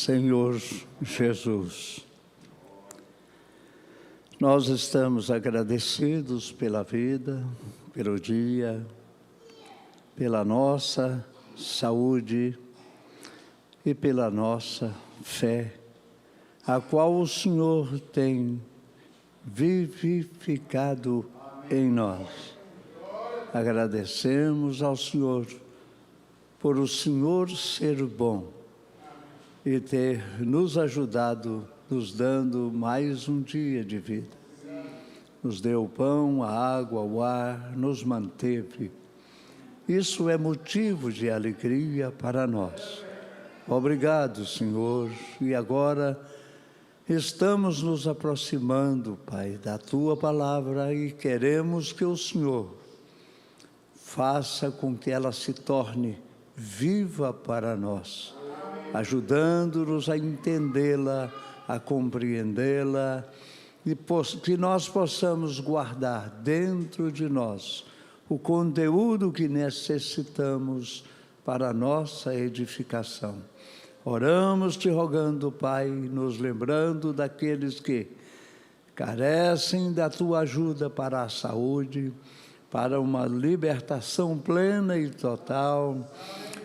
Senhor Jesus. Nós estamos agradecidos pela vida, pelo dia, pela nossa saúde e pela nossa fé, a qual o Senhor tem vivificado em nós. Agradecemos ao Senhor por o Senhor ser bom e ter nos ajudado, nos dando mais um dia de vida. Nos deu o pão, a água, o ar, nos manteve. Isso é motivo de alegria para nós. Obrigado, Senhor. E agora estamos nos aproximando, Pai, da Tua palavra e queremos que o Senhor faça com que ela se torne viva para nós, ajudando-nos a entendê-la, a compreendê-la, e que nós possamos guardar dentro de nós o conteúdo que necessitamos para a nossa edificação. Oramos te rogando, Pai, nos lembrando daqueles que carecem da Tua ajuda para a saúde, para uma libertação plena e total.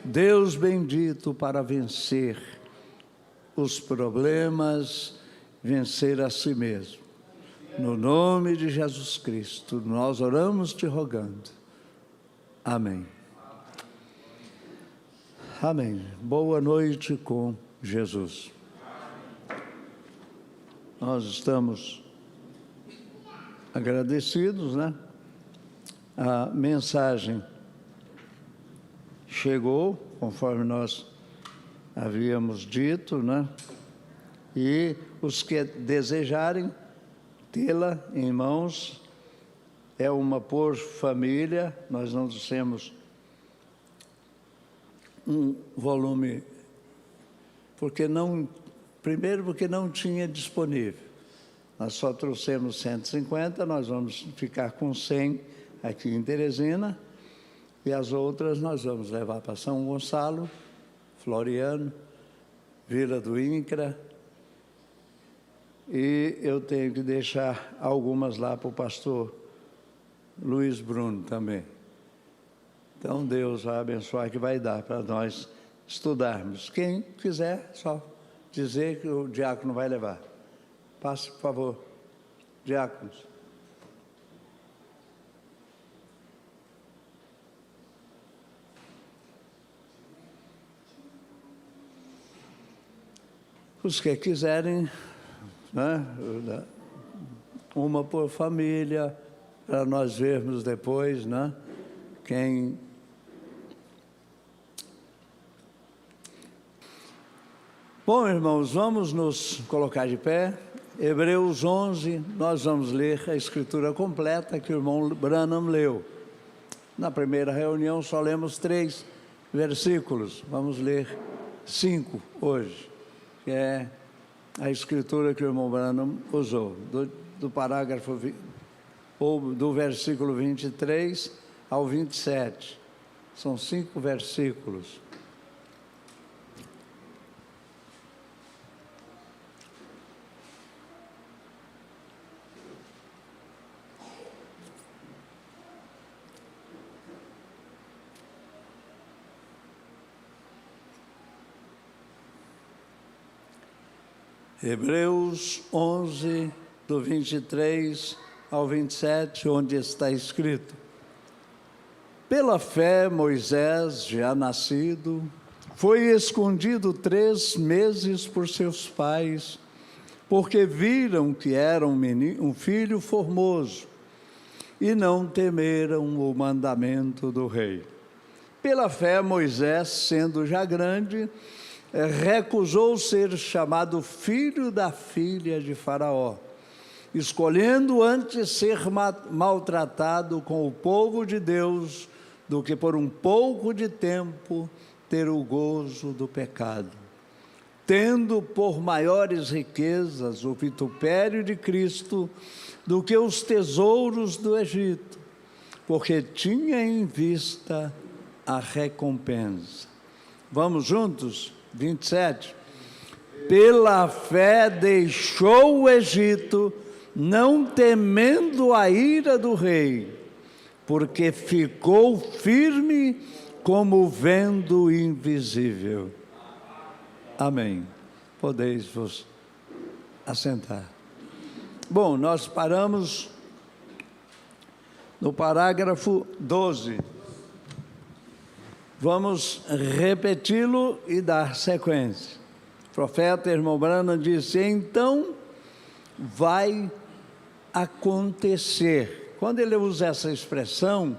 Deus bendito, para vencer os problemas, vencer a si mesmo. No nome de Jesus Cristo, nós oramos te rogando. Amém. Amém. Boa noite com Jesus. Nós estamos agradecidos, né? A mensagem chegou, conforme nós havíamos dito, né? E os que desejarem tê-la em mãos, é uma por família. Nós não dissemos um volume, primeiro porque não tinha disponível. Nós só trouxemos 150, nós vamos ficar com 100 aqui em Teresina, e as outras nós vamos levar para São Gonçalo, Floriano, Vila do Incra, e eu tenho que deixar algumas lá para o pastor Luiz Bruno também. Então Deus vai abençoar, que vai dar para nós estudarmos. Quem quiser, só dizer que o diácono vai levar. Passe, por favor, diáconos. Os que quiserem, né, uma por família, para nós vermos depois, né, quem... Bom, irmãos, vamos nos colocar de pé. Hebreus 11, nós vamos ler a escritura completa que o irmão Branham leu. Na primeira reunião só lemos 3 versículos, vamos ler 5 hoje, que é a escritura que o irmão Branham usou, do parágrafo, ou do versículo 23 ao 27. São 5 versículos. Hebreus 11, do 23 ao 27, onde está escrito: pela fé, Moisés, já nascido, foi escondido 3 meses por seus pais, porque viram que era um filho formoso, e não temeram o mandamento do rei. Pela fé, Moisés, sendo já grande, recusou ser chamado filho da filha de Faraó, escolhendo antes ser maltratado com o povo de Deus, do que por um pouco de tempo ter o gozo do pecado, tendo por maiores riquezas o vitupério de Cristo do que os tesouros do Egito, porque tinha em vista a recompensa. Vamos juntos? 27. pela fé deixou o Egito, não temendo a ira do rei, porque ficou firme como vendo invisível. Amém. Podeis vos assentar. Bom, nós paramos no parágrafo 12. Vamos repeti-lo e dar sequência. O profeta irmão Branham disse: então vai acontecer. Quando ele usa essa expressão,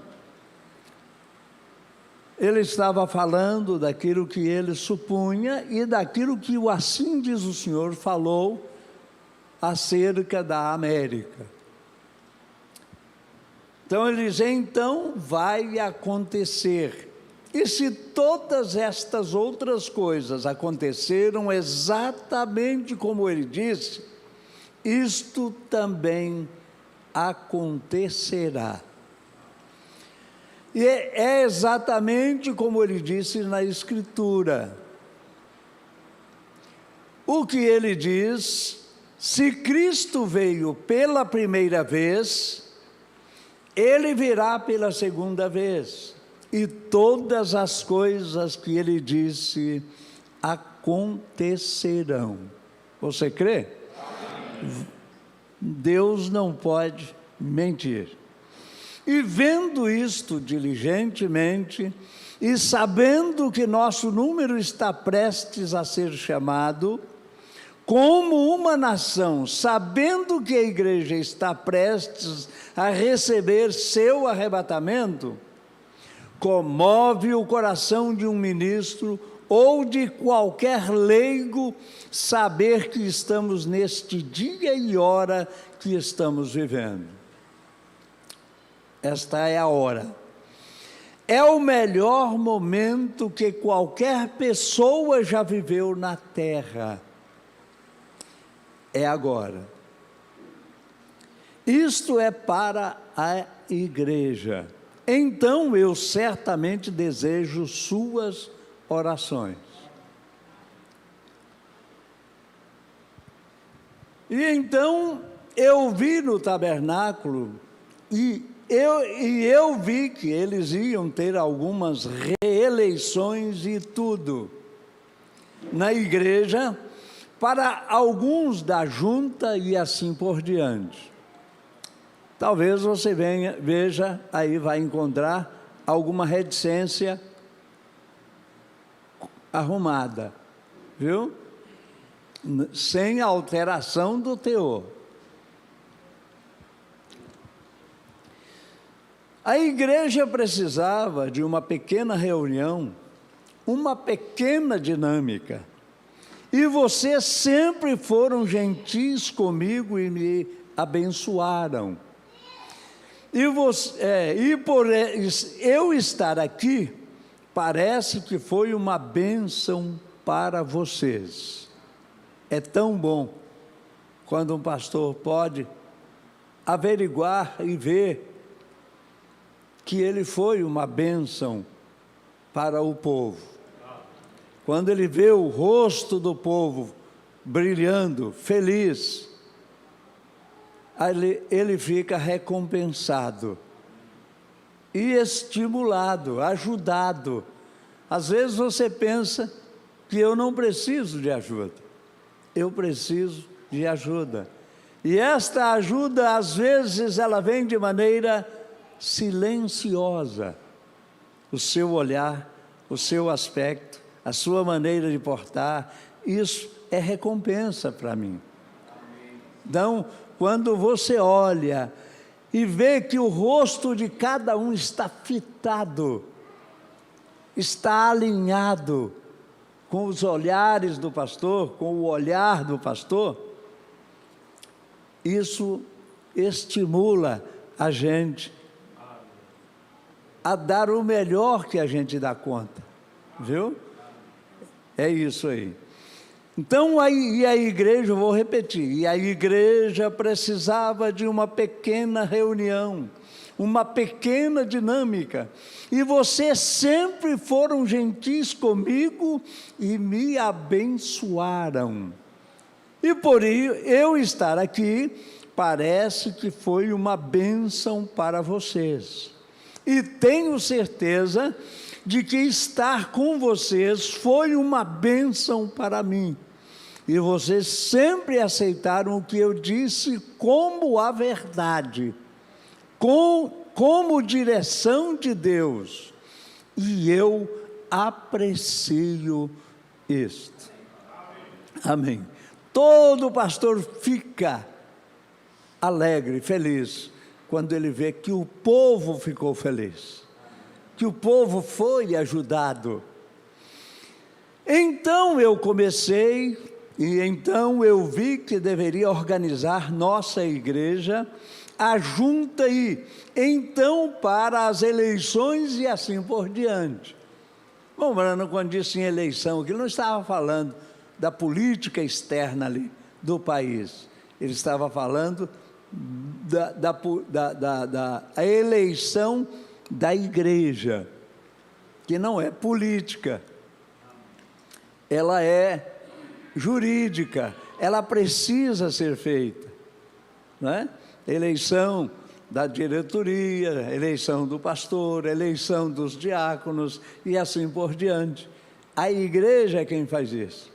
ele estava falando daquilo que ele supunha e daquilo que o Assim Diz o Senhor falou acerca da América. Então ele diz: então vai acontecer. E se todas estas outras coisas aconteceram exatamente como ele disse, isto também acontecerá. E é exatamente como ele disse na Escritura. O que ele diz: se Cristo veio pela primeira vez, ele virá pela segunda vez. E todas as coisas que ele disse acontecerão. Você crê? Deus não pode mentir. E vendo isto diligentemente, e sabendo que nosso número está prestes a ser chamado, como uma nação, sabendo que a igreja está prestes a receber seu arrebatamento, comove o coração de um ministro ou de qualquer leigo saber que estamos neste dia e hora que estamos vivendo. Esta é a hora. É o melhor momento que qualquer pessoa já viveu na terra. É agora. Isto é para a igreja. Então eu certamente desejo suas orações. E então eu vi no tabernáculo e eu vi que eles iam ter algumas reeleições e tudo na igreja para alguns da junta e assim por diante. Talvez você veja, aí vai encontrar alguma reticência arrumada, viu? Sem alteração do teor. A igreja precisava de uma pequena reunião, uma pequena dinâmica. E vocês sempre foram gentis comigo e me abençoaram. E por eu estar aqui, parece que foi uma bênção para vocês. É tão bom quando um pastor pode averiguar e ver que ele foi uma bênção para o povo. Quando ele vê o rosto do povo brilhando, feliz, ele fica recompensado e estimulado, ajudado. Às vezes você pensa que eu não preciso de ajuda. Eu preciso de ajuda. E esta ajuda, às vezes, ela vem de maneira silenciosa. O seu olhar, o seu aspecto, a sua maneira de portar, isso é recompensa para mim. Então, quando você olha e vê que o rosto de cada um está fitado, está alinhado com os olhares do pastor, com o olhar do pastor, isso estimula a gente a dar o melhor que a gente dá conta, viu? É isso aí. Então, a igreja, eu vou repetir, e a igreja precisava de uma pequena reunião, uma pequena dinâmica, e vocês sempre foram gentis comigo e me abençoaram. E por eu estar aqui, parece que foi uma bênção para vocês. E tenho certeza de que estar com vocês foi uma bênção para mim. E vocês sempre aceitaram o que eu disse como a verdade, como direção de Deus. E eu aprecio isto. Amém. Todo pastor fica alegre, feliz, quando ele vê que o povo ficou feliz, que o povo foi ajudado. Então eu comecei, e então eu vi que deveria organizar nossa igreja, a junta e então para as eleições e assim por diante. Bom, Brano, quando disse em eleição, ele não estava falando da política externa ali do país, ele estava falando da eleição da igreja, que não é política, ela é jurídica, ela precisa ser feita, não é? Eleição da diretoria, eleição do pastor, eleição dos diáconos e assim por diante. A igreja é quem faz isso.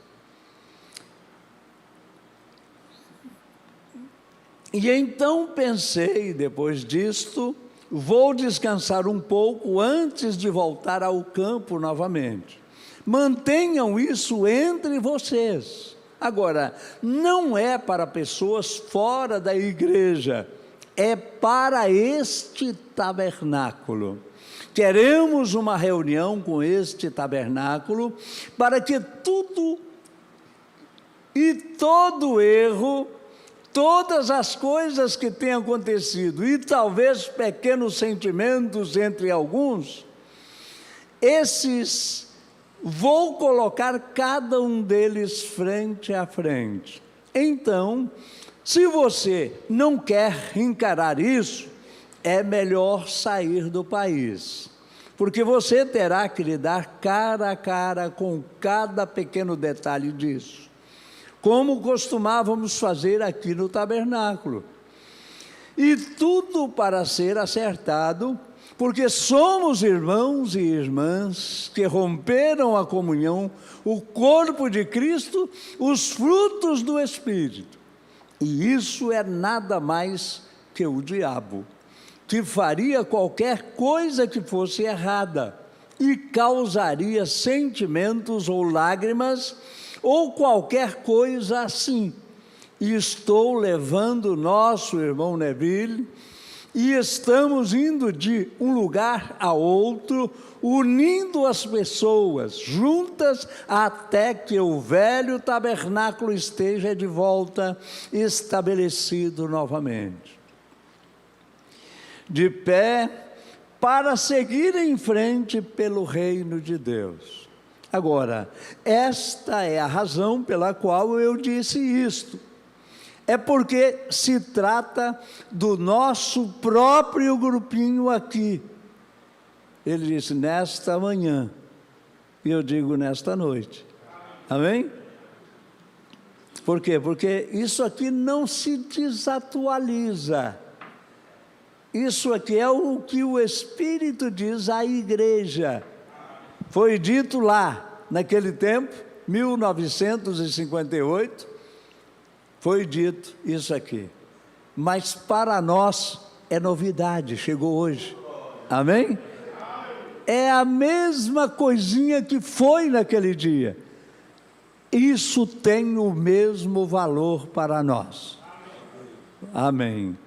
E então pensei, depois disto, vou descansar um pouco antes de voltar ao campo novamente. Mantenham isso entre vocês. Agora, não é para pessoas fora da igreja, é para este tabernáculo. Queremos uma reunião com este tabernáculo para que tudo e todo erro, todas as coisas que têm acontecido, e talvez pequenos sentimentos entre alguns, esses vou colocar cada um deles frente a frente. Então, se você não quer encarar isso, é melhor sair do país, porque você terá que lidar cara a cara com cada pequeno detalhe disso, como costumávamos fazer aqui no tabernáculo. E tudo para ser acertado, porque somos irmãos e irmãs que romperam a comunhão, o corpo de Cristo, os frutos do Espírito. E isso é nada mais que o diabo, que faria qualquer coisa que fosse errada e causaria sentimentos ou lágrimas, ou qualquer coisa assim. E estou levando nosso irmão Neville, e estamos indo de um lugar a outro, unindo as pessoas juntas, até que o velho tabernáculo esteja de volta estabelecido novamente. De pé, para seguir em frente pelo reino de Deus. Agora, esta é a razão pela qual eu disse isto. É porque se trata do nosso próprio grupinho aqui. Ele disse, nesta manhã, e eu digo nesta noite. Amém? Por quê? Porque isso aqui não se desatualiza. Isso aqui é o que o Espírito diz à igreja. Foi dito lá, naquele tempo, 1958, foi dito isso aqui. Mas para nós é novidade, chegou hoje. Amém? É a mesma coisinha que foi naquele dia. Isso tem o mesmo valor para nós. Amém.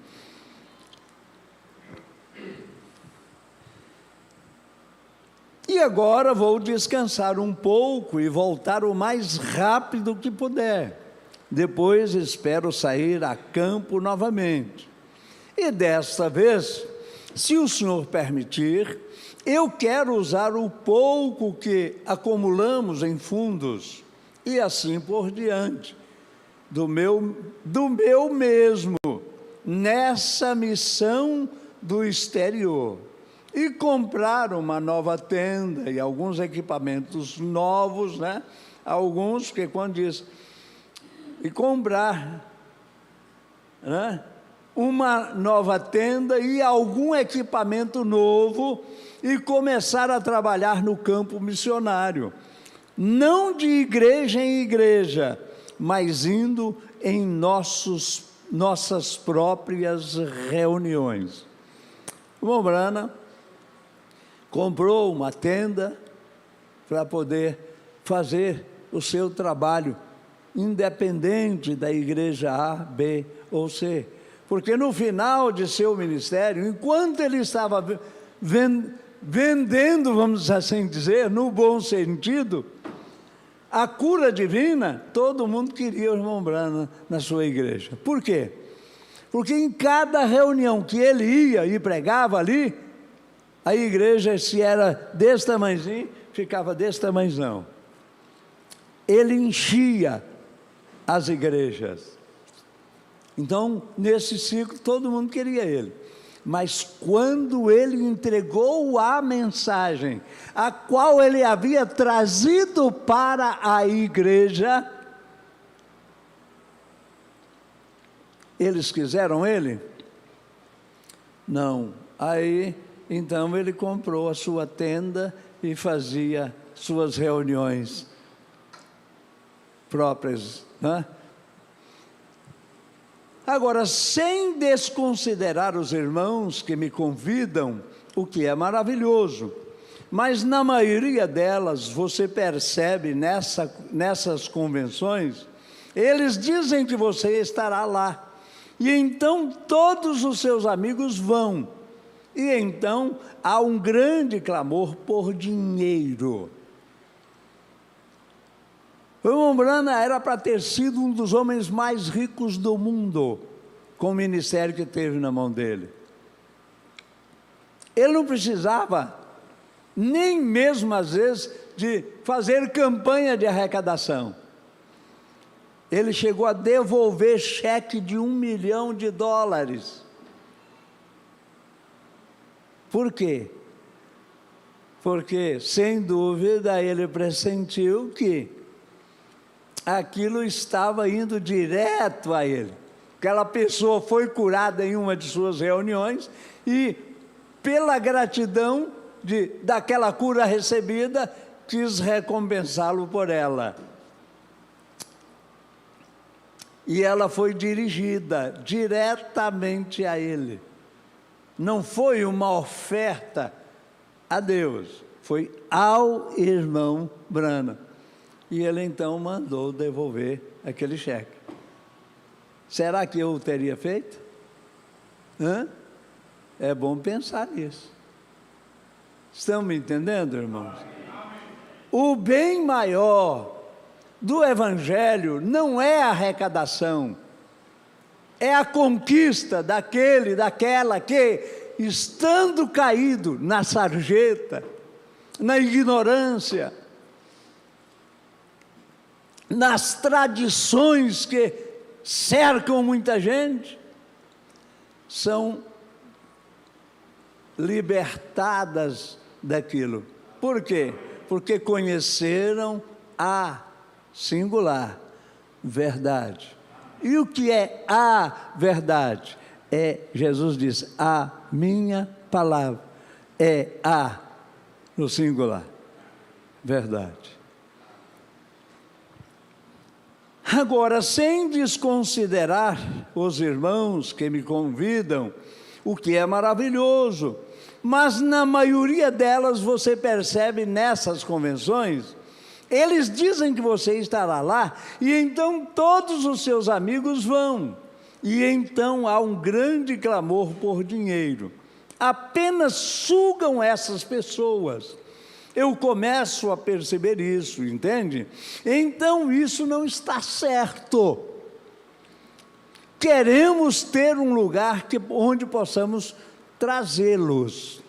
E agora vou descansar um pouco e voltar o mais rápido que puder. Depois espero sair a campo novamente. E desta vez, se o Senhor permitir, eu quero usar o pouco que acumulamos em fundos, e assim por diante, do meu mesmo, nessa missão do exterior e comprar uma nova tenda e alguns equipamentos novos, né? Alguns, porque quando diz, e comprar, né? Uma nova tenda e algum equipamento novo e começar a trabalhar no campo missionário, não de igreja em igreja, mas indo em nossas próprias reuniões. O irmão Brana comprou uma tenda para poder fazer o seu trabalho, independente da igreja A, B ou C. Porque no final de seu ministério, enquanto ele estava vendendo, vamos assim dizer, no bom sentido, a cura divina, todo mundo queria o irmão Brana na sua igreja. Por quê? Porque em cada reunião que ele ia e pregava ali, a igreja, se era desse tamanhozinho, ficava desse tamanhozão. Ele enchia as igrejas. Então, nesse ciclo, todo mundo queria ele. Mas quando ele entregou a mensagem, a qual ele havia trazido para a igreja, eles quiseram ele? Não. Aí, então, ele comprou a sua tenda e fazia suas reuniões próprias, né? Agora, sem desconsiderar os irmãos que me convidam, o que é maravilhoso, mas na maioria delas, você percebe nessas convenções, eles dizem que você estará lá, e então todos os seus amigos vão, e então há um grande clamor por dinheiro. O irmão Brana era para ter sido um dos homens mais ricos do mundo, com o ministério que teve na mão dele. Ele não precisava, nem mesmo às vezes, de fazer campanha de arrecadação. Ele chegou a devolver cheque de $1 milhão. Por quê? Porque, sem dúvida, ele pressentiu que aquilo estava indo direto a ele. Aquela pessoa foi curada em uma de suas reuniões e, pela gratidão daquela cura recebida, quis recompensá-lo por ela. E ela foi dirigida diretamente a ele. Não foi uma oferta a Deus, foi ao irmão Brana. E ele então mandou devolver aquele cheque. Será que eu o teria feito? É bom pensar nisso. Estão me entendendo, irmãos? O bem maior do Evangelho não é a arrecadação, é a conquista daquela que, estando caído na sarjeta, na ignorância, nas tradições que cercam muita gente, são libertadas daquilo. Por quê? Porque conheceram a singular verdade. E o que é a verdade? Jesus diz, a minha palavra é a, no singular, verdade. Agora, sem desconsiderar os irmãos que me convidam, o que é maravilhoso, mas na maioria delas você percebe nessas convenções, eles dizem que você estará lá, e então todos os seus amigos vão, e então há um grande clamor por dinheiro, apenas sugam essas pessoas. Eu começo a perceber isso, entende? Então isso não está certo. Queremos ter um lugar onde possamos trazê-los.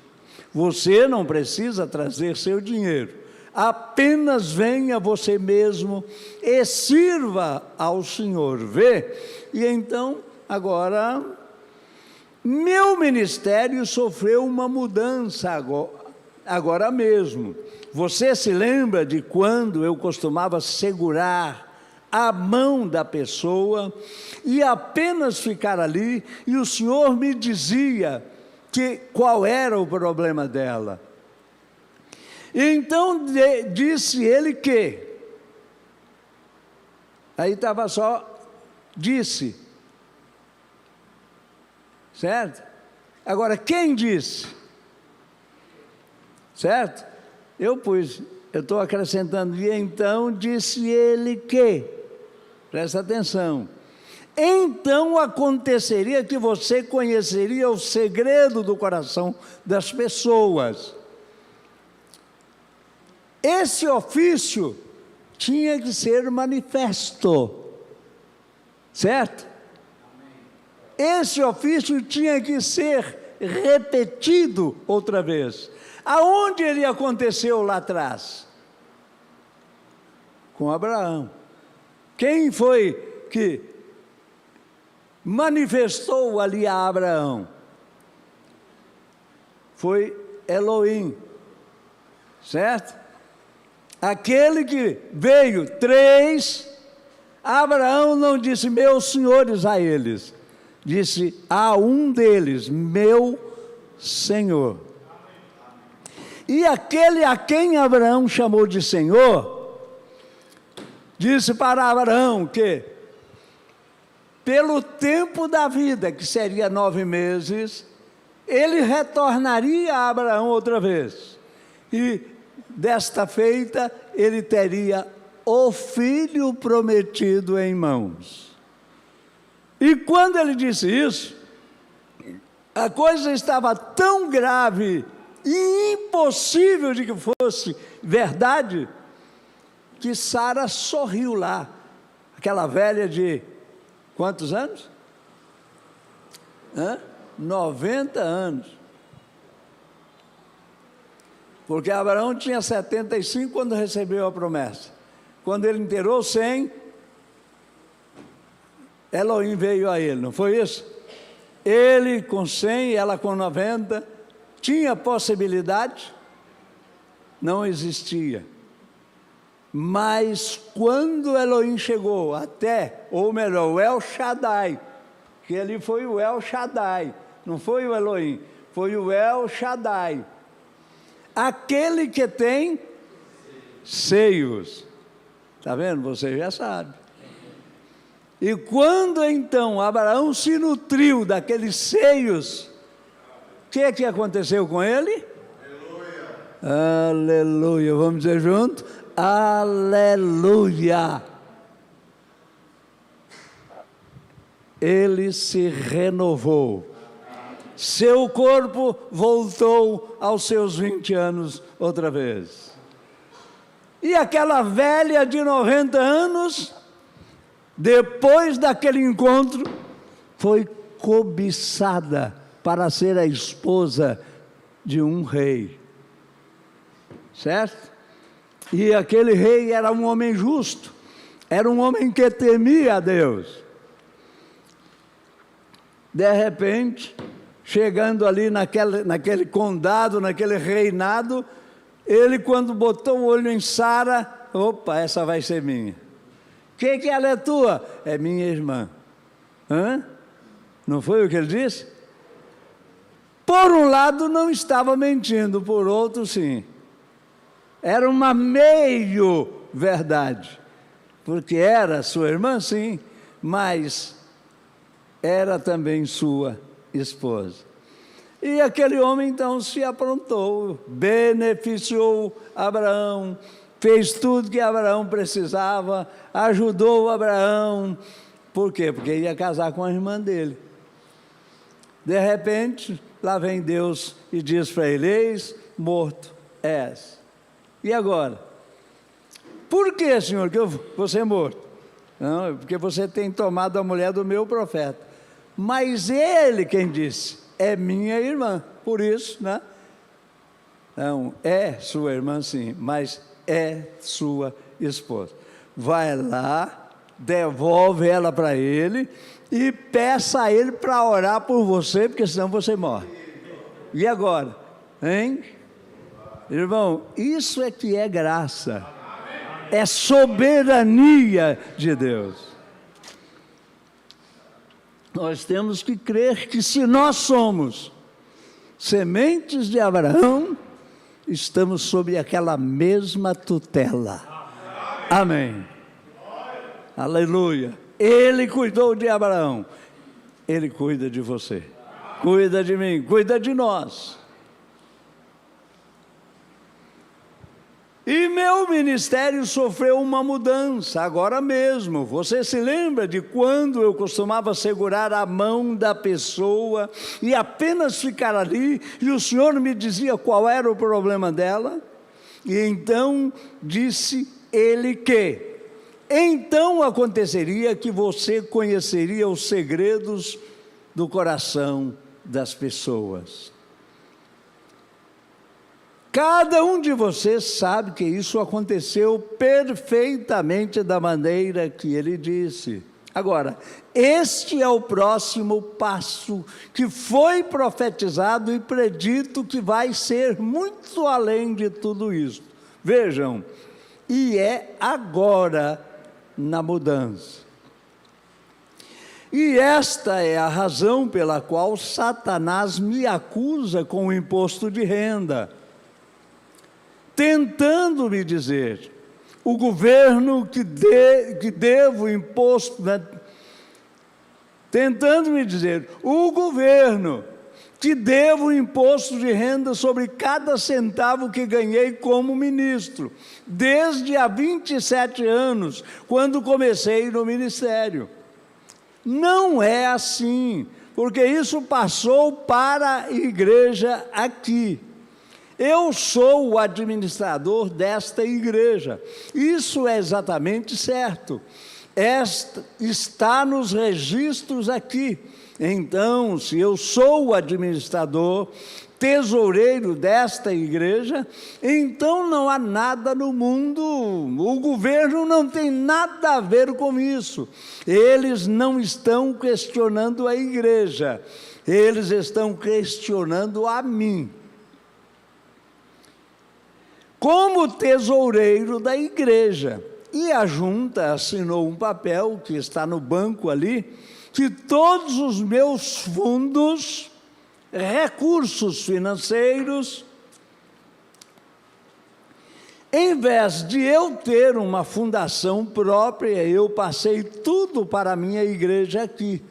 Você não precisa trazer seu dinheiro. Apenas venha você mesmo e sirva ao Senhor. Vê? E então, agora, meu ministério sofreu uma mudança agora mesmo. Você se lembra de quando eu costumava segurar a mão da pessoa e apenas ficar ali, e o Senhor me dizia qual era o problema dela. Então disse ele que, aí estava só, disse, certo? Agora, quem disse? Certo? Eu estou acrescentando, e então disse ele que, presta atenção, então aconteceria que você conheceria o segredo do coração das pessoas. Esse ofício tinha que ser manifesto, certo? Esse ofício tinha que ser repetido outra vez. Aonde ele aconteceu lá atrás? Com Abraão. Quem foi que manifestou ali a Abraão? Foi Elohim, certo? Aquele que veio 3, Abraão não disse meus senhores a eles, disse a um deles, meu Senhor. E aquele a quem Abraão chamou de Senhor, disse para Abraão que, pelo tempo da vida, que seria 9 meses, ele retornaria a Abraão outra vez. E, desta feita, ele teria o filho prometido em mãos. E quando ele disse isso, a coisa estava tão grave e impossível de que fosse verdade, que Sara sorriu lá, aquela velha de quantos anos? 90 anos. Porque Abraão tinha 75 quando recebeu a promessa. Quando ele inteirou 100, Elohim veio a ele, não foi isso? Ele com 100, ela com 90, tinha possibilidade? Não existia. Mas quando Elohim chegou até, ou melhor, o El Shaddai, que ali foi o El Shaddai, não foi o Elohim, foi o El Shaddai, aquele que tem seios. Está vendo? Você já sabe. E quando então Abraão se nutriu daqueles seios, o que aconteceu com ele? Aleluia. Aleluia. Vamos dizer junto? Aleluia. Ele se renovou. Seu corpo voltou aos seus 20 anos outra vez. E aquela velha de 90 anos, depois daquele encontro, foi cobiçada para ser a esposa de um rei. Certo? E aquele rei era um homem justo, era um homem que temia a Deus. De repente, chegando ali naquele condado, naquele reinado, ele quando botou o olho em Sara, opa, essa vai ser minha. Que ela é tua? É minha irmã. Não foi o que ele disse? Por um lado não estava mentindo, por outro sim. Era uma meio verdade, porque era sua irmã sim, mas era também sua esposa. E aquele homem então se aprontou, beneficiou Abraão, fez tudo que Abraão precisava, ajudou Abraão. Por quê? Porque ia casar com a irmã dele. De repente, lá vem Deus e diz para ele: eis, morto és. E agora? Por que, Senhor, que eu vou ser morto? Não, porque você tem tomado a mulher do meu profeta. Mas ele quem disse? É minha irmã. Por isso, né? Não, é sua irmã sim, mas é sua esposa. Vai lá, devolve ela para ele e peça a ele para orar por você, porque senão você morre. E agora? Hein? Irmão, isso é que é graça. É soberania de Deus. Nós temos que crer que se nós somos sementes de Abraão, estamos sob aquela mesma tutela. Amém. Aleluia. Ele cuidou de Abraão. Ele cuida de você. Cuida de mim, cuida de nós. E meu ministério sofreu uma mudança, agora mesmo. Você se lembra de quando eu costumava segurar a mão da pessoa e apenas ficar ali, e o Senhor me dizia qual era o problema dela? E então disse ele que, então aconteceria que você conheceria os segredos do coração das pessoas. Cada um de vocês sabe que isso aconteceu perfeitamente da maneira que ele disse. Agora, este é o próximo passo que foi profetizado e predito que vai ser muito além de tudo isso. Vejam, e é agora na mudança. E esta é a razão pela qual Satanás me acusa com o imposto de renda, tentando me dizer, o governo que devo imposto, né? Tentando me dizer, o governo que devo imposto de renda sobre cada centavo que ganhei como ministro, desde há 27 anos, quando comecei no ministério. Não é assim, porque isso passou para a igreja aqui. Eu sou o administrador desta igreja. Isso é exatamente certo. Está nos registros aqui. Então, se eu sou o administrador, tesoureiro desta igreja, então não há nada no mundo, o governo não tem nada a ver com isso. Eles não estão questionando a igreja, eles estão questionando a mim. Como tesoureiro da igreja. E a junta assinou um papel, que está no banco ali, que todos os meus fundos, recursos financeiros, em vez de eu ter uma fundação própria, eu passei tudo para a minha igreja aqui,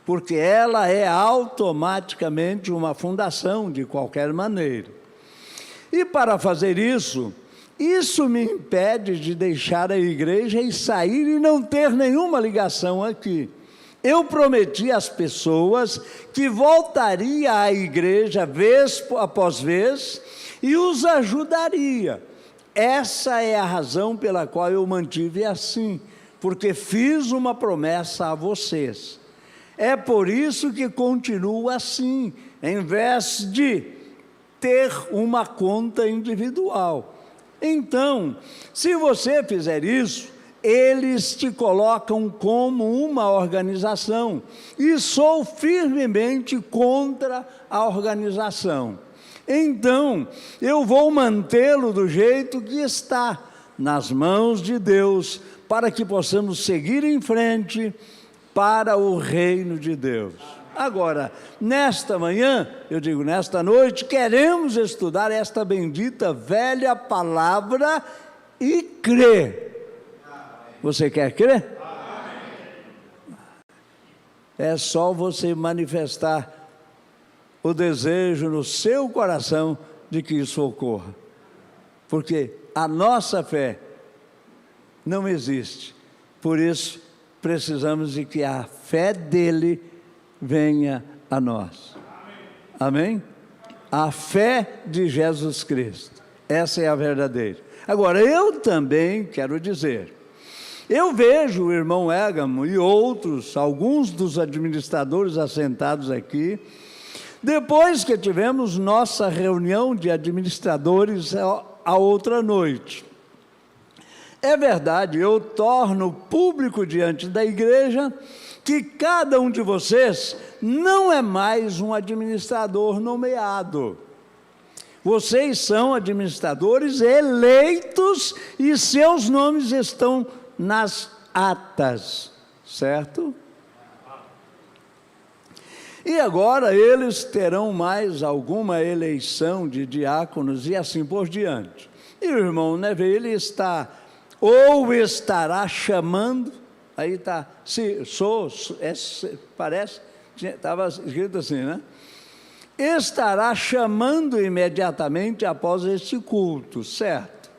porque ela é automaticamente uma fundação de qualquer maneira. E para fazer isso me impede de deixar a igreja e sair e não ter nenhuma ligação aqui. Eu prometi às pessoas que voltaria à igreja vez após vez e os ajudaria. Essa é a razão pela qual eu mantive assim, porque fiz uma promessa a vocês. É por isso que continuo assim, em vez de ter uma conta individual. Então, se você fizer isso, eles te colocam como uma organização, e sou firmemente contra a organização. Então, eu vou mantê-lo do jeito que está, nas mãos de Deus, para que possamos seguir em frente para o reino de Deus. Agora, nesta manhã, eu digo nesta noite, queremos estudar esta bendita velha palavra e crer. Você quer crer? É só você manifestar o desejo no seu coração de que isso ocorra. Porque a nossa fé não existe. Por isso, precisamos de que a fé dele venha a nós. Amém? A fé de Jesus Cristo. Essa é a verdadeira. Agora, eu também quero dizer, eu vejo o irmão Égamo e outros, alguns dos administradores assentados aqui, depois que tivemos nossa reunião de administradores a outra noite. É verdade, eu torno público diante da igreja que cada um de vocês não é mais um administrador nomeado. Vocês são administradores eleitos e seus nomes estão nas atas, certo? E agora eles terão mais alguma eleição de diáconos e assim por diante. E o irmão Neve, ele está, ou estará chamando, aí está, parece, estava escrito assim, né? Estará chamando imediatamente após este culto, certo?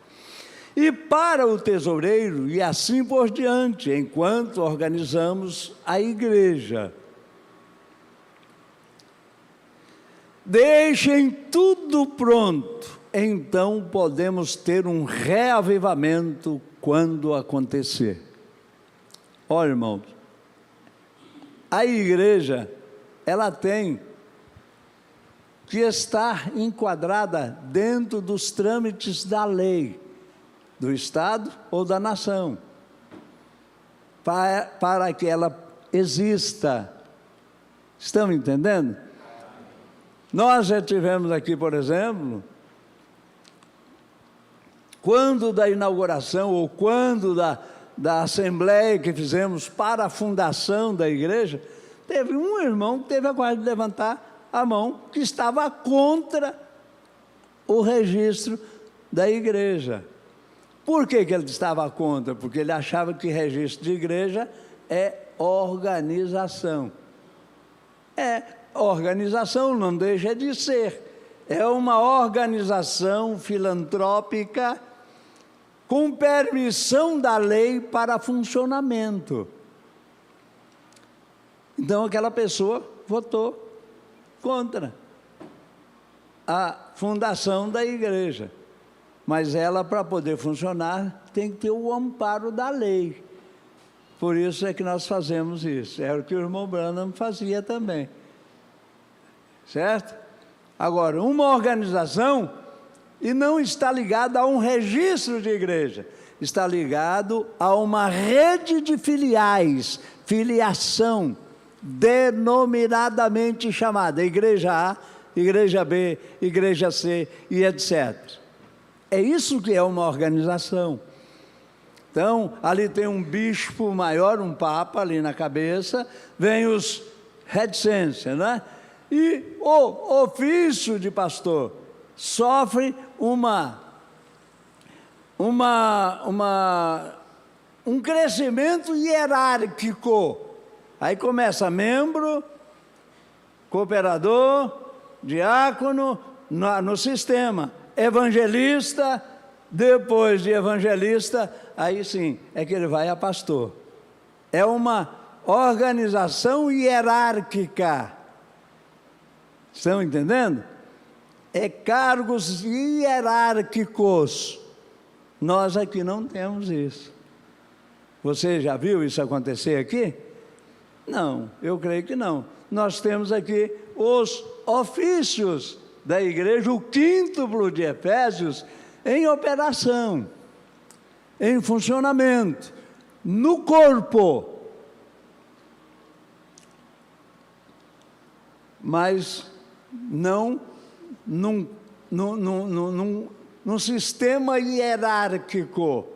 E para o tesoureiro, e assim por diante, enquanto organizamos a igreja. Deixem tudo pronto, então podemos ter um reavivamento quando acontecer. Olha, irmãos, a igreja, ela tem que estar enquadrada dentro dos trâmites da lei, do Estado ou da nação, para que ela exista. Estão entendendo? Nós já tivemos aqui, por exemplo, quando da inauguração ou quando da assembleia que fizemos para a fundação da igreja, teve um irmão que teve a coragem de levantar a mão, que estava contra o registro da igreja. Por que ele estava contra? Porque ele achava que registro de igreja é organização. Organização não deixa de ser. É uma organização filantrópica com permissão da lei para funcionamento. Então aquela pessoa votou contra a fundação da igreja. Mas ela, para poder funcionar, tem que ter o amparo da lei. Por isso é que nós fazemos isso. Era o que o irmão Branham fazia também. Certo? Agora, uma organização, e não está ligada a um registro de igreja, está ligado a uma rede de filiais, filiação, denominadamente chamada Igreja A, Igreja B, Igreja C e etc. É isso que é uma organização. Então, ali tem um bispo maior, um papa ali na cabeça, vem os reticências, né? E o ofício de pastor sofre um crescimento hierárquico. Aí começa membro, cooperador, diácono, no sistema, evangelista, depois de evangelista, aí sim, é que ele vai a pastor. É uma organização hierárquica. Estão entendendo? É cargos hierárquicos. Nós aqui não temos isso. Você já viu isso acontecer aqui? Não, eu creio que não. Nós temos aqui os ofícios da igreja, o quíntuplo de Efésios, em operação, em funcionamento, no corpo. Mas não num sistema hierárquico.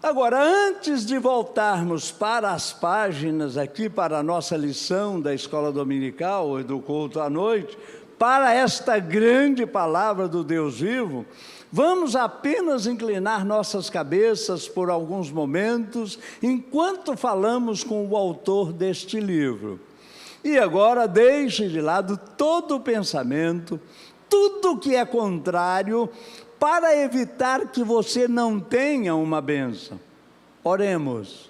Agora, antes de voltarmos para as páginas aqui, para a nossa lição da escola dominical e do culto à noite, para esta grande palavra do Deus vivo, vamos apenas inclinar nossas cabeças por alguns momentos, enquanto falamos com o autor deste livro. E agora deixe de lado todo o pensamento, tudo que é contrário, para evitar que você não tenha uma bênção. Oremos.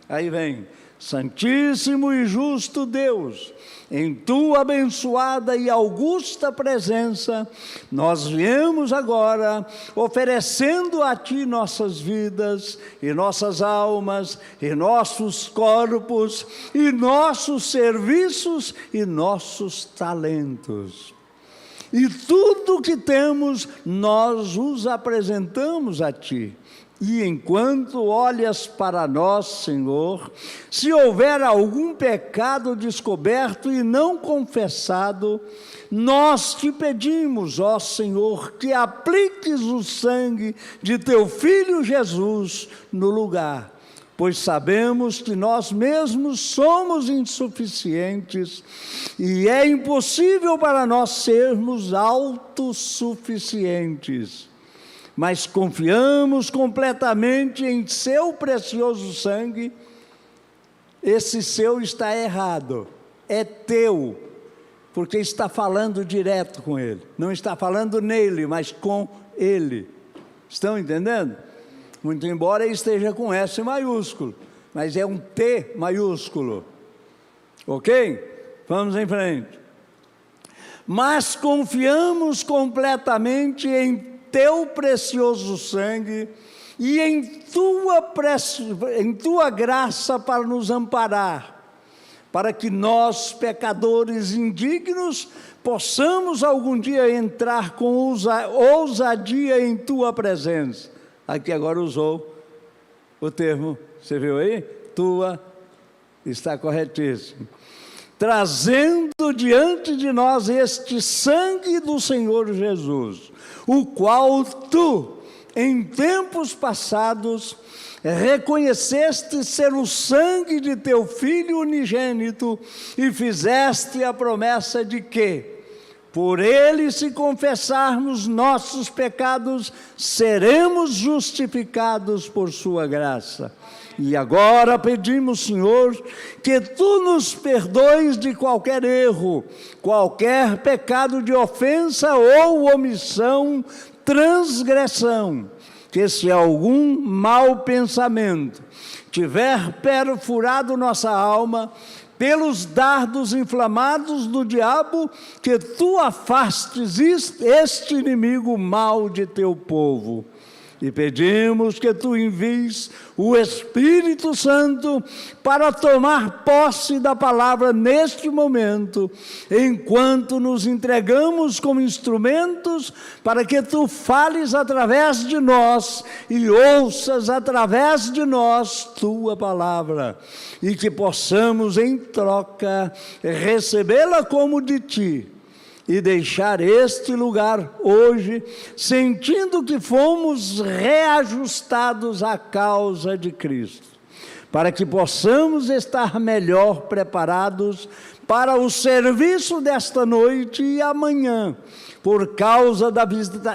Aí vem: Santíssimo e justo Deus, em tua abençoada e augusta presença, nós viemos agora oferecendo a ti nossas vidas e nossas almas e nossos corpos e nossos serviços e nossos talentos. e tudo que temos nós os apresentamos a Ti. E enquanto olhas para nós, Senhor, se houver algum pecado descoberto e não confessado, nós te pedimos, ó Senhor, que apliques o sangue de Teu Filho Jesus no lugar, pois sabemos que nós mesmos somos insuficientes e é impossível para nós sermos autossuficientes. Mas confiamos completamente em Seu precioso sangue. Esse seu está errado, é teu, porque está falando direto com Ele, não está falando nele, mas com Ele. Estão entendendo? Muito embora esteja com S maiúsculo, mas é um T maiúsculo, ok? Vamos em frente. Mas confiamos completamente em Teu precioso sangue e em tua graça para nos amparar, para que nós, pecadores indignos, possamos algum dia entrar com ousadia em Tua presença. Aqui agora usou o termo, você viu aí? Tua, está corretíssimo. Trazendo diante de nós este sangue do Senhor Jesus, o qual Tu, em tempos passados, reconheceste ser o sangue de Teu Filho unigênito e fizeste a promessa de que, por Ele, se confessarmos nossos pecados, seremos justificados por Sua graça. E agora pedimos, Senhor, que Tu nos perdoes de qualquer erro, qualquer pecado de ofensa ou omissão, transgressão, que se algum mau pensamento tiver perfurado nossa alma, pelos dardos inflamados do diabo, que Tu afastes este inimigo mau de Teu povo. E pedimos que Tu envies o Espírito Santo para tomar posse da palavra neste momento, enquanto nos entregamos como instrumentos, para que Tu fales através de nós e ouças através de nós Tua palavra, e que possamos em troca recebê-la como de Ti, e deixar este lugar hoje, sentindo que fomos reajustados à causa de Cristo, para que possamos estar melhor preparados para o serviço desta noite e amanhã, por causa da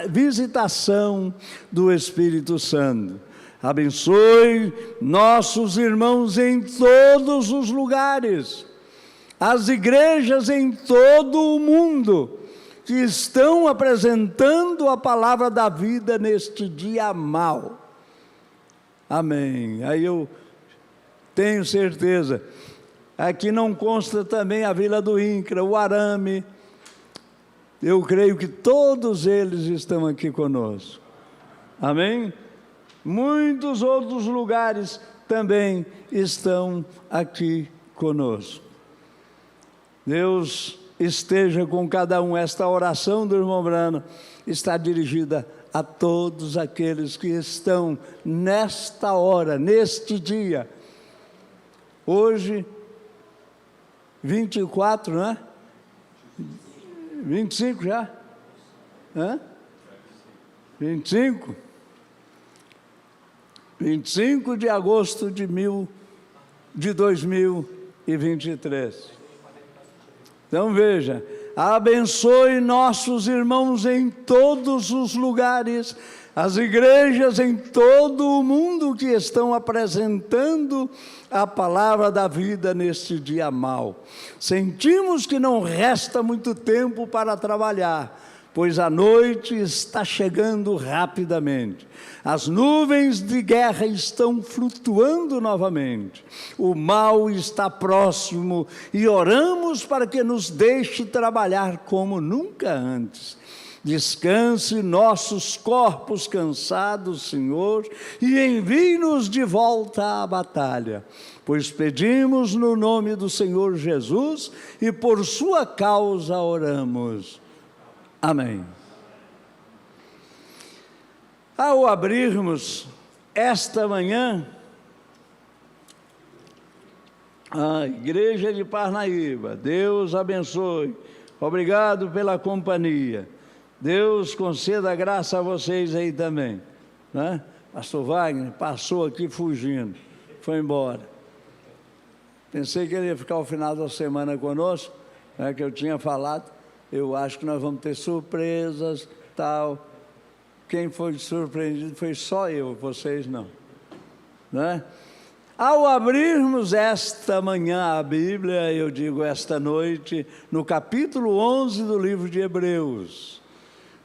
visitação do Espírito Santo. Abençoe nossos irmãos em todos os lugares, as igrejas em todo o mundo que estão apresentando a palavra da vida neste dia mau. Amém. Aí eu tenho certeza, aqui não consta também a Vila do Incra, o Arame, eu creio que todos eles estão aqui conosco. Amém? Muitos outros lugares também estão aqui conosco. Deus esteja com cada um. Esta oração do irmão Brano está dirigida a todos aqueles que estão nesta hora, neste dia. Hoje, 24, não é? 25 já? Hã? 25? 25 de agosto de 2023. Então veja, abençoe nossos irmãos em todos os lugares, as igrejas em todo o mundo que estão apresentando a palavra da vida neste dia mau. Sentimos que não resta muito tempo para trabalhar, pois a noite está chegando rapidamente. As nuvens de guerra estão flutuando novamente. O mal está próximo e oramos para que nos deixe trabalhar como nunca antes. Descanse nossos corpos cansados, Senhor, e envie-nos de volta à batalha, pois pedimos no nome do Senhor Jesus e por sua causa oramos. Amém. Ao abrirmos esta manhã a Igreja de Parnaíba, Deus abençoe, obrigado pela companhia, Deus conceda graça a vocês aí também, né? Pastor Wagner passou aqui fugindo, foi embora. Pensei que ele ia ficar o final da semana conosco, né, que eu tinha falado. Eu acho que nós vamos ter surpresas, tal. Quem foi surpreendido foi só eu, vocês não, né? Ao abrirmos esta manhã a Bíblia, eu digo esta noite, no capítulo 11 do livro de Hebreus.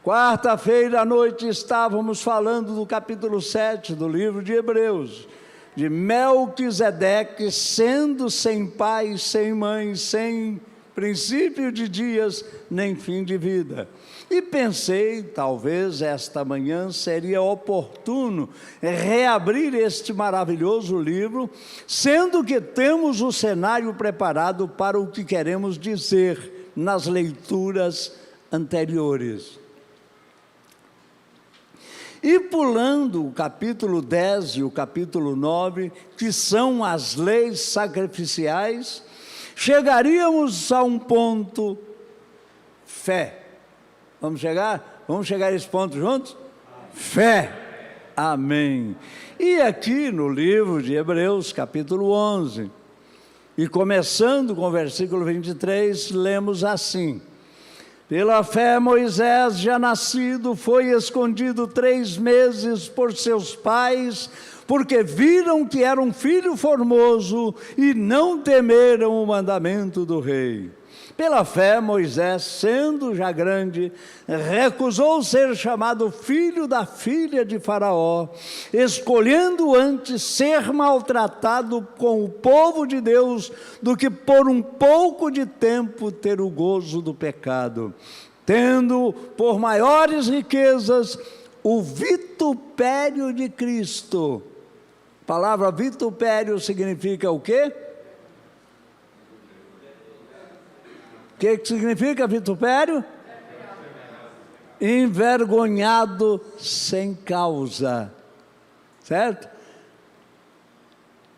Quarta-feira à noite estávamos falando do capítulo 7 do livro de Hebreus, de Melquisedeque sendo sem pai, sem mãe, sem princípio de dias, nem fim de vida. E pensei, talvez esta manhã seria oportuno reabrir este maravilhoso livro, sendo que temos o cenário preparado para o que queremos dizer nas leituras anteriores. E pulando o capítulo 10 e o capítulo 9, que são as leis sacrificiais, chegaríamos a um ponto, fé. Vamos chegar? Vamos chegar a esse ponto juntos? Fé. Amém. E aqui no livro de Hebreus, capítulo 11, e começando com o versículo 23, lemos assim: pela fé Moisés, já nascido, foi escondido 3 meses por seus pais, porque viram que era um filho formoso e não temeram o mandamento do rei. Pela fé, Moisés, sendo já grande, recusou ser chamado filho da filha de Faraó, escolhendo antes ser maltratado com o povo de Deus, do que por um pouco de tempo ter o gozo do pecado, tendo por maiores riquezas o vitupério de Cristo. A palavra vitupério significa o quê? O que significa vitupério? Envergonhado sem causa, certo?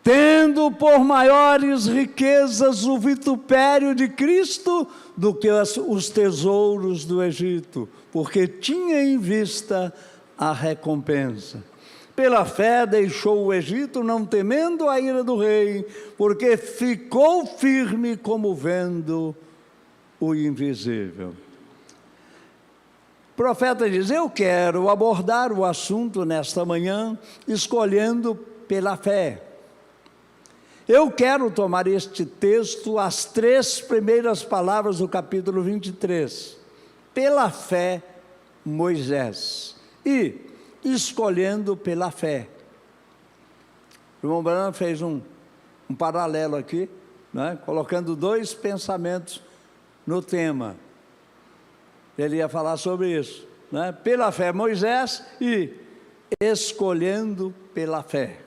Tendo por maiores riquezas o vitupério de Cristo do que os tesouros do Egito, porque tinha em vista a recompensa. Pela fé deixou o Egito, não temendo a ira do rei, porque ficou firme como vendo o invisível. O profeta diz: eu quero abordar o assunto nesta manhã, escolhendo pela fé. Eu quero tomar este texto, as 3 primeiras palavras do capítulo 23. Pela fé, Moisés. E escolhendo pela fé. O irmão Branham fez um paralelo aqui, né, colocando 2 pensamentos no tema. Ele ia falar sobre isso, né? Pela fé Moisés e escolhendo pela fé.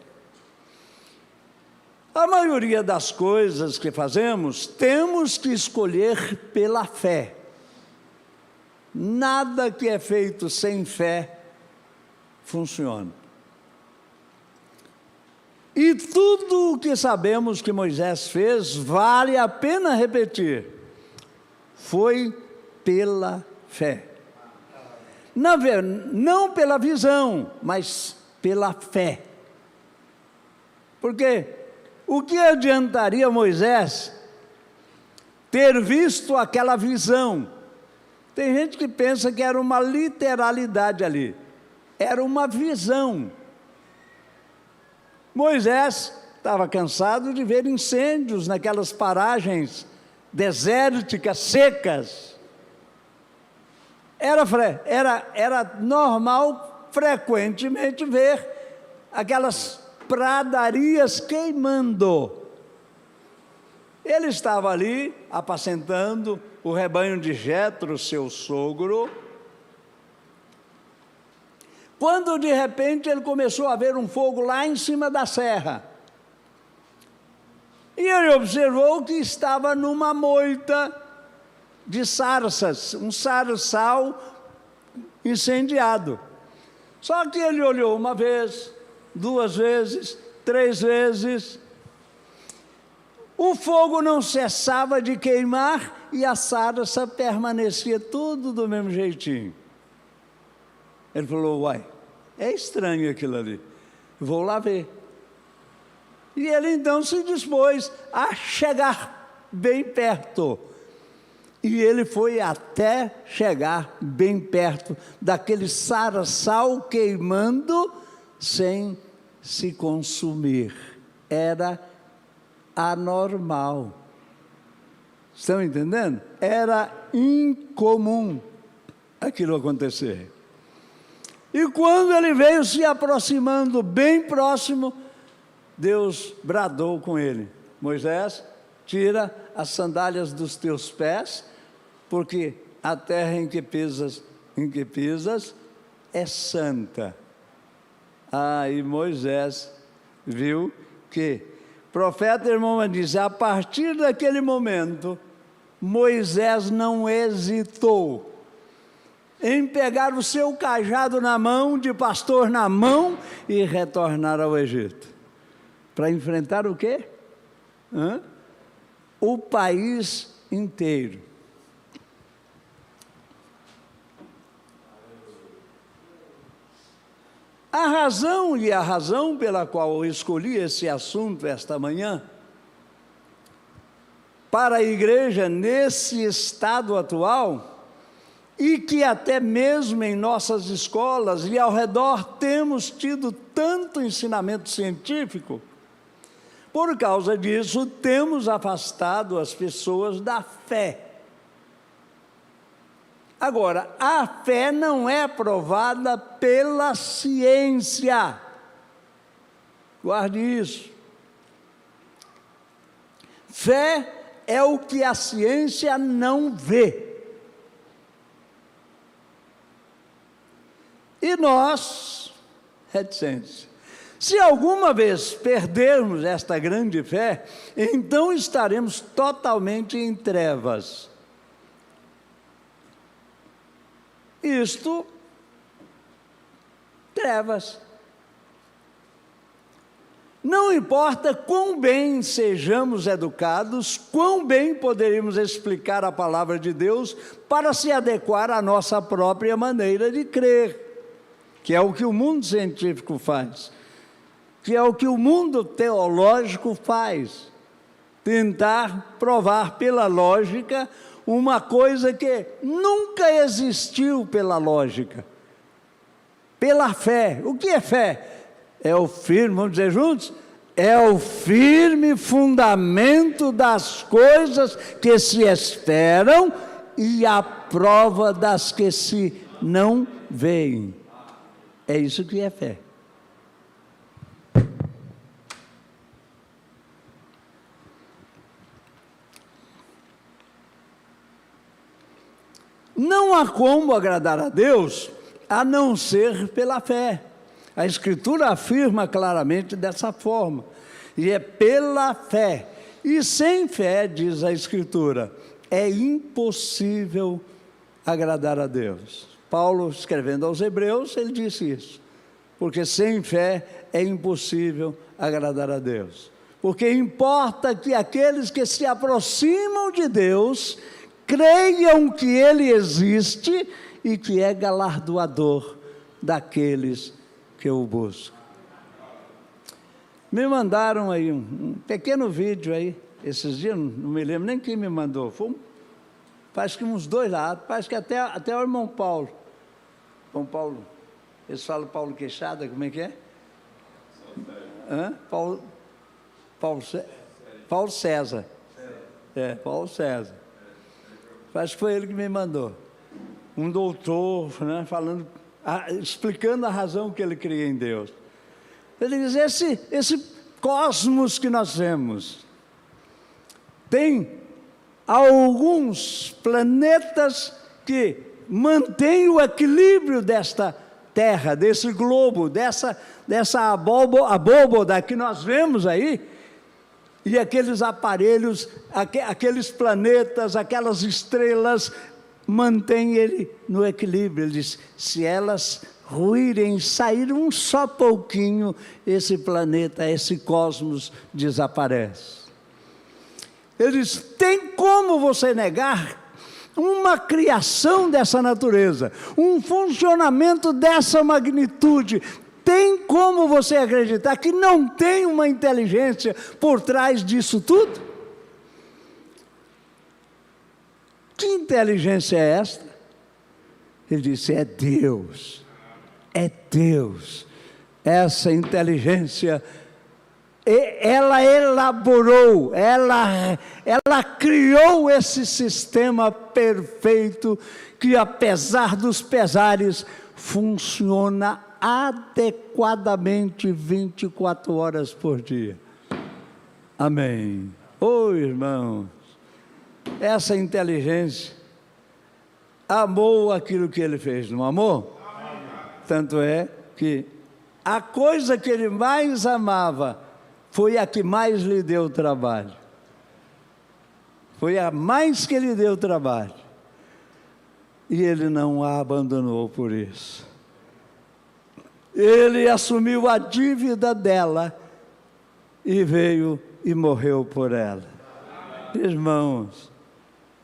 A maioria das coisas que fazemos, temos que escolher pela fé. Nada que é feito sem fé funciona. E tudo o que sabemos que Moisés fez, vale a pena repetir, foi pela fé. Não pela visão, mas pela fé. Porque o que adiantaria Moisés ter visto aquela visão? Tem gente que pensa que era uma literalidade ali. Era uma visão. Moisés estava cansado de ver incêndios naquelas paragens desérticas, secas. Era normal, frequentemente, ver aquelas pradarias queimando. Ele estava ali, apacentando o rebanho de Jetro, seu sogro, quando de repente ele começou a ver um fogo lá em cima da serra. E ele observou que estava numa moita de sarças, um sarçal incendiado. Só que ele olhou uma vez, 2 vezes, 3 vezes. O fogo não cessava de queimar e a sarça permanecia tudo do mesmo jeitinho. Ele falou, uai, é estranho aquilo ali, vou lá ver. E ele então se dispôs a chegar bem perto. E ele foi até chegar bem perto daquele sarçal queimando sem se consumir. Era anormal. Estão entendendo? Era incomum aquilo acontecer. E quando ele veio se aproximando bem próximo, Deus bradou com ele: Moisés, tira as sandálias dos teus pés, porque a terra em que pisas é santa. E Moisés viu que, profeta irmão diz, a partir daquele momento, Moisés não hesitou em pegar o seu cajado na mão, de pastor na mão, e retornar ao Egito. Para enfrentar o quê? O país inteiro. A razão pela qual eu escolhi esse assunto esta manhã, para a igreja nesse estado atual, e que até mesmo em nossas escolas e ao redor temos tido tanto ensinamento científico, por causa disso temos afastado as pessoas da fé. Agora, a fé não é provada pela ciência. Guarde isso. Fé é o que a ciência não vê. E nós, reticentes. Se alguma vez perdermos esta grande fé, então estaremos totalmente em trevas. Trevas. Não importa quão bem sejamos educados, quão bem poderíamos explicar a palavra de Deus para se adequar à nossa própria maneira de crer, que é o que o mundo científico faz, que é o que o mundo teológico faz, tentar provar pela lógica uma coisa que nunca existiu pela lógica, pela fé. O que é fé? É o firme, vamos dizer juntos? É o firme fundamento das coisas que se esperam e a prova das que se não veem. É isso que é fé. Não há como agradar a Deus a não ser pela fé. A Escritura afirma claramente dessa forma, e é pela fé. E sem fé, diz a Escritura, é impossível agradar a Deus. Paulo, escrevendo aos Hebreus, ele disse isso, porque sem fé é impossível agradar a Deus. Porque importa que aqueles que se aproximam de Deus creiam que Ele existe e que é galardoador daqueles que o buscam. Me mandaram aí um pequeno vídeo aí, esses dias, não me lembro nem quem me mandou, parece que uns 2 lá, parece que até o irmão Paulo. Irmão Paulo, eles falam Paulo Queixada, como é que é? Paulo César. Paulo César. Parece que foi ele que me mandou. Um doutor, né, explicando a razão que ele cria em Deus. Ele diz, esse cosmos que nós vemos, tem alguns planetas que mantêm o equilíbrio desta Terra, desse globo, dessa abóboda que nós vemos aí, E aqueles aparelhos, aqueles planetas, aquelas estrelas, mantêm ele no equilíbrio. Ele diz, se elas ruírem, sair um só pouquinho, esse planeta, esse cosmos desaparece. Ele diz, tem como você negar uma criação dessa natureza, um funcionamento dessa magnitude? Tem como você acreditar que não tem uma inteligência por trás disso tudo? Que inteligência é esta? Ele disse, é Deus. É Deus. Essa inteligência, ela elaborou, ela criou esse sistema perfeito que, apesar dos pesares, funciona adequadamente 24 horas por dia. Amém. Irmãos, essa inteligência amou aquilo que ele fez, não amou? Amém. Tanto é que a coisa que ele mais amava foi a que mais lhe deu trabalho. Foi a mais que lhe deu trabalho. E ele não a abandonou por isso. Ele assumiu a dívida dela e veio e morreu por ela. Irmãos,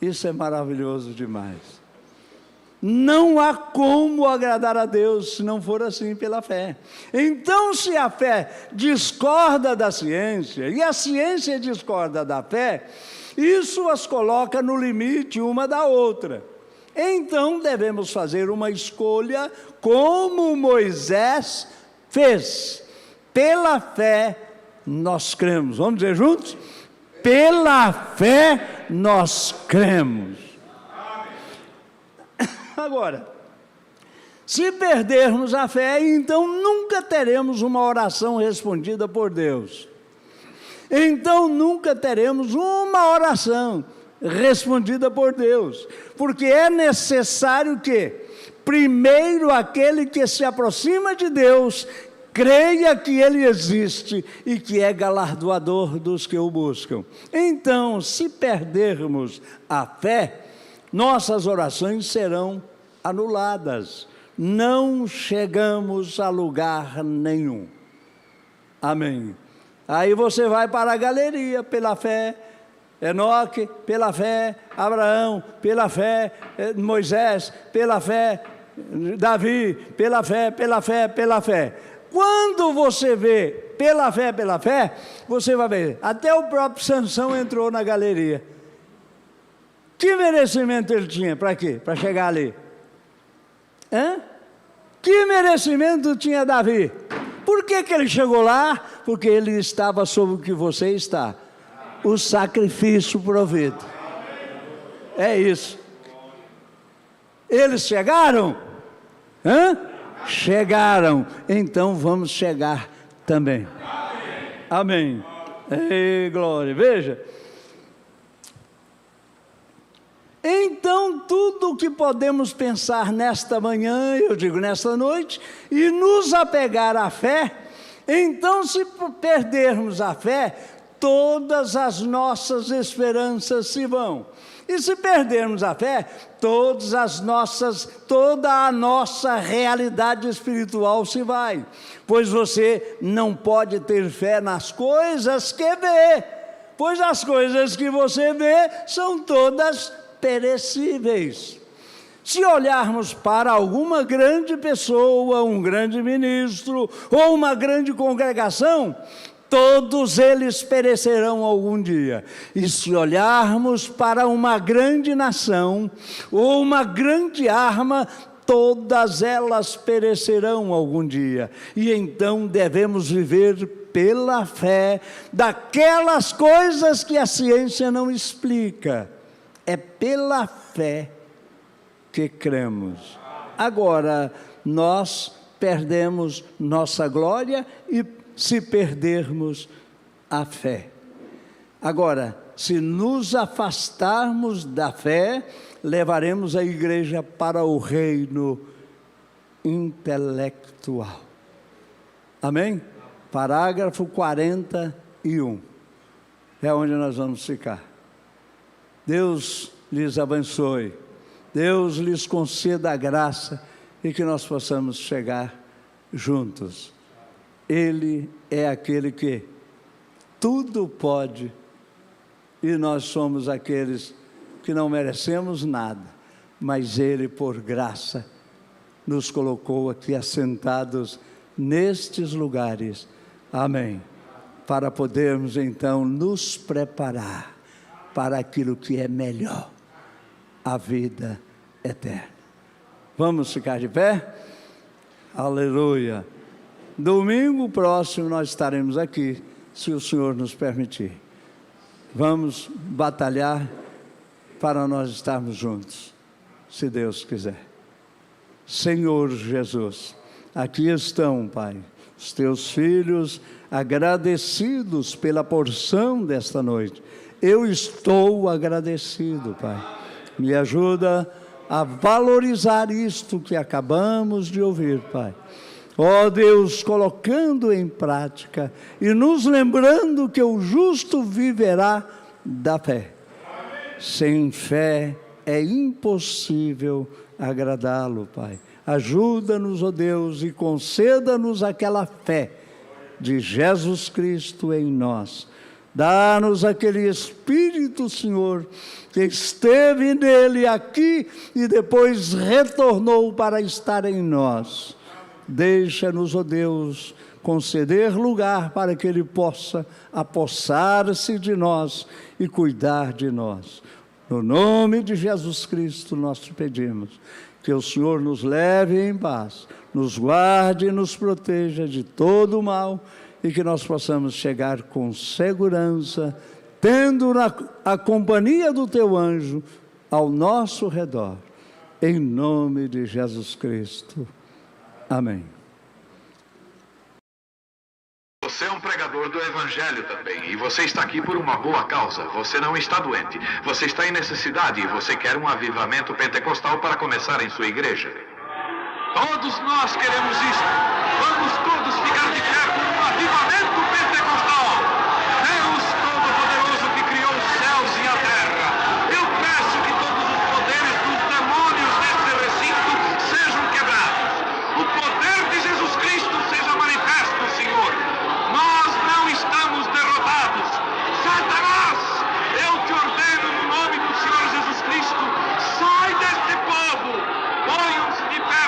isso é maravilhoso demais. Não há como agradar a Deus se não for assim pela fé. Então, se a fé discorda da ciência e a ciência discorda da fé, isso as coloca no limite uma da outra. Então devemos fazer uma escolha como Moisés fez. Pela fé nós cremos. Vamos dizer juntos? Pela fé nós cremos. Agora, se perdermos a fé, então nunca teremos uma oração respondida por Deus. Então nunca teremos uma oração respondida por Deus, porque é necessário que, primeiro, aquele que se aproxima de Deus, creia que Ele existe e que é galardoador dos que o buscam. Então, se perdermos a fé, nossas orações serão anuladas, não chegamos a lugar nenhum. Amém. Aí você vai para a galeria pela fé, Enoque, pela fé, Abraão, pela fé, Moisés, pela fé, Davi, pela fé, pela fé, pela fé. Quando você vê pela fé, você vai ver, até o próprio Sansão entrou na galeria. Que merecimento ele tinha? Para quê? Para chegar ali. Que merecimento tinha Davi? Por que ele chegou lá? Porque ele estava sob o que você está. O sacrifício provido. É isso. Eles chegaram? Chegaram. Então vamos chegar também. Amém. Ei, glória. Veja. Então tudo o que podemos pensar nesta manhã, eu digo nesta noite, e nos apegar à fé, então se perdermos a fé, todas as nossas esperanças se vão. E se perdermos a fé, toda a nossa realidade espiritual se vai. Pois você não pode ter fé nas coisas que vê, pois as coisas que você vê são todas perecíveis. Se olharmos para alguma grande pessoa, um grande ministro ou uma grande congregação, todos eles perecerão algum dia. E se olharmos para uma grande nação ou uma grande arma, todas elas perecerão algum dia. E então devemos viver pela fé daquelas coisas que a ciência não explica. É pela fé que cremos. Agora, nós perdemos nossa glória e se perdermos a fé. Agora, se nos afastarmos da fé, levaremos a igreja para o reino intelectual. Amém? Parágrafo 41. é onde nós vamos ficar. Deus lhes abençoe, Deus lhes conceda a graça e que nós possamos chegar juntos. Ele é aquele que tudo pode e nós somos aqueles que não merecemos nada, mas Ele, por graça, nos colocou aqui assentados nestes lugares. Amém. Para podermos então nos preparar para aquilo que é melhor, a vida eterna. Vamos ficar de pé? Aleluia. Domingo próximo nós estaremos aqui, se o Senhor nos permitir. Vamos batalhar para nós estarmos juntos, se Deus quiser. Senhor Jesus, aqui estão, Pai, os teus filhos agradecidos pela porção desta noite. Eu estou agradecido, Pai. Me ajuda a valorizar isto que acabamos de ouvir, Pai. Ó Deus, colocando em prática e nos lembrando que o justo viverá da fé. Sem fé é impossível agradá-lo, Pai. Ajuda-nos, ó Deus, e conceda-nos aquela fé de Jesus Cristo em nós. Dá-nos aquele Espírito, Senhor, que esteve nele aqui e depois retornou para estar em nós. Deixa-nos, ó Deus, conceder lugar para que Ele possa apossar-se de nós e cuidar de nós. No nome de Jesus Cristo nós te pedimos, que o Senhor nos leve em paz, nos guarde e nos proteja de todo o mal e que nós possamos chegar com segurança, tendo a companhia do teu anjo ao nosso redor. Em nome de Jesus Cristo. Amém. Você é um pregador do Evangelho também, e você está aqui por uma boa causa. Você não está doente, você está em necessidade e você quer um avivamento pentecostal para começar em sua igreja. Todos nós queremos isso. Vamos todos ficar de pé por um avivamento pentecostal. Deus Todo-Poderoso que criou os céus e a terra, eu peço que todos os poderes dos demônios desse recinto sejam quebrados. O poder de Jesus Cristo seja manifesto, Senhor. Nós não estamos derrotados. Satanás, eu te ordeno no nome do Senhor Jesus Cristo, sai deste povo. Ponham-se de pé.